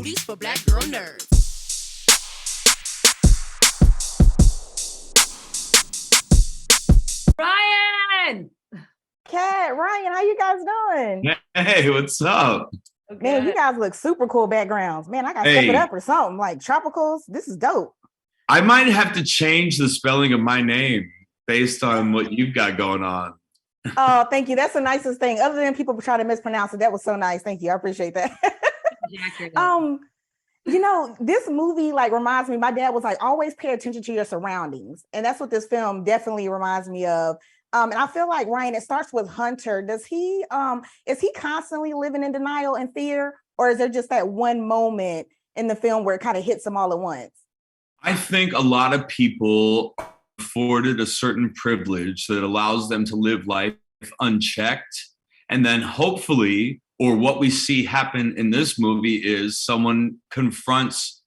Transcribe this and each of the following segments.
booties for black girl nerds. Ryanne! Cade, Ryanne, how you guys doing? Hey, what's up? Man, you guys look super cool backgrounds. Man, I gotta step it up or something, like tropicals. This is dope. I might have to change the spelling of my name based on what you've got going on. Oh, thank you. That's the nicest thing. Other than people try to mispronounce it, that was so nice. Thank you. I appreciate that. You know, this movie like reminds me, my dad was like, always pay attention to your surroundings. And that's what this film definitely reminds me of. And I feel like, Ryan, it starts with Hunter. Is he constantly living in denial and fear? Or is there just that one moment in the film where it kind of hits him all at once? I think a lot of people are afforded a certain privilege that allows them to live life unchecked. And then hopefully, or what we see happen in this movie is someone confronts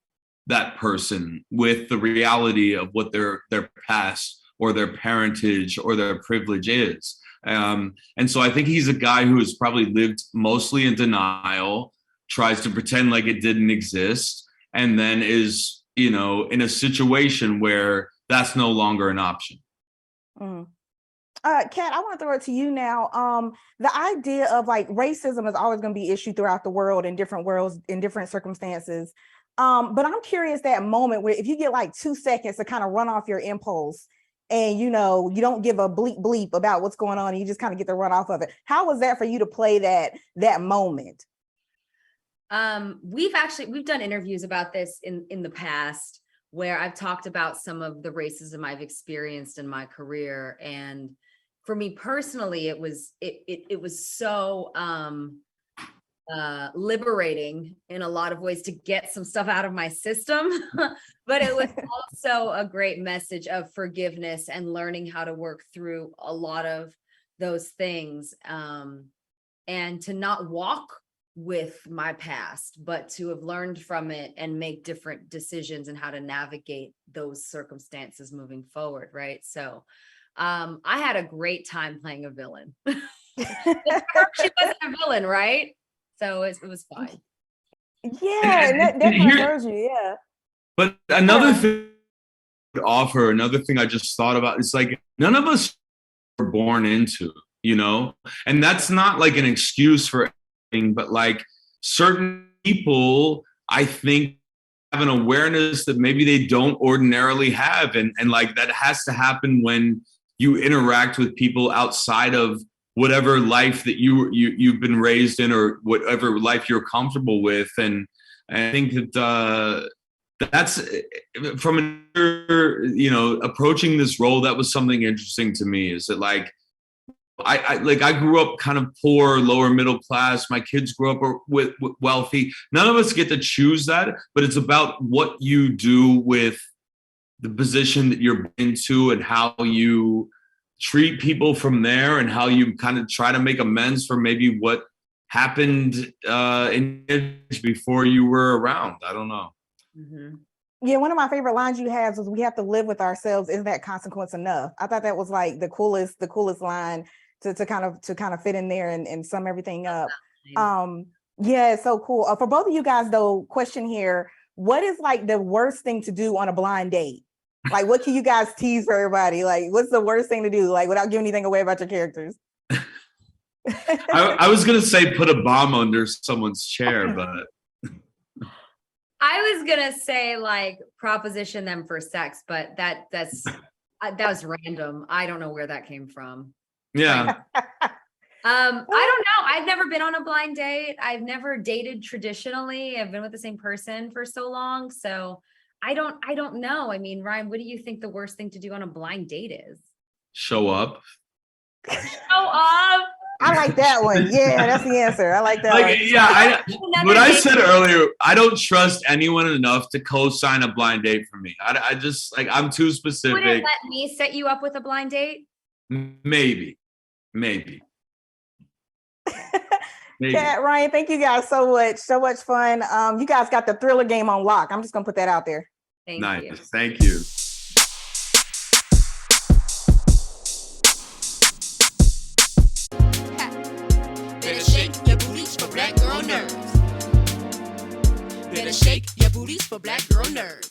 that person with the reality of what their past or their parentage or their privilege is. And so I think he's a guy who has probably lived mostly in denial, tries to pretend like it didn't exist, and then is, you know, in a situation where that's no longer an option. Mm. Cade, I want to throw it to you now. The idea of like racism is always going to be an issue throughout the world in different worlds, in different circumstances. But I'm curious that moment where if you get like 2 seconds to kind of run off your impulse and, you know, you don't give a bleep about what's going on and you just kind of get to run off of it. How was that for you to play that moment? We've done interviews about this in the past where I've talked about some of the racism I've experienced in my career. And for me personally, it was so liberating in a lot of ways to get some stuff out of my system, but it was also a great message of forgiveness and learning how to work through a lot of those things, and to not walk with my past, but to have learned from it and make different decisions and how to navigate those circumstances moving forward, right? So I had a great time playing a villain. She wasn't a villain, right? So it was fine. Yeah, that confirms you, yeah. But another thing to offer, another thing I just thought about, is like none of us were born into, you know? And that's not like an excuse for anything, but like certain people, I think, have an awareness that maybe they don't ordinarily have. And like that has to happen when you interact with people outside of whatever life that you've been raised in or whatever life you're comfortable with. And I think that that's from approaching this role, that was something interesting to me, is that like I grew up kind of poor, lower middle class. My kids grew up with wealthy. None of us get to choose that, but it's about what you do with the position that you're into and how you treat people from there and how you kind of try to make amends for maybe what happened before you were around. I don't know. Mm-hmm. Yeah, one of my favorite lines you have is, "We have to live with ourselves. Isn't that consequence enough?" I thought that was like the coolest line to kind of fit in there and sum everything up. Yeah, it's so cool. For both of you guys though, question here: what is like the worst thing to do on a blind date? Like, what can you guys tease for everybody? Like, what's the worst thing to do, like, without giving anything away about your characters? I was going to say put a bomb under someone's chair, but... I was going to say, like, proposition them for sex, but that was random. I don't know where that came from. Yeah. I don't know. I've never been on a blind date. I've never dated traditionally. I've been with the same person for so long. So I don't know. I mean, Ryan, what do you think the worst thing to do on a blind date is? Show up. Show up. I like that one. Yeah, that's the answer. I like that one. Yeah, what I said earlier, I don't trust anyone enough to co-sign a blind date for me. I just, like, I'm too specific. Would it let me set you up with a blind date? Maybe. Cade, Ryan, thank you guys so much. So much fun. You guys got the Thriller game on lock. I'm just gonna put that out there. Thank you. Thank you. Better shake your booties for black girl nerds. better shake your booties for black girl nerds.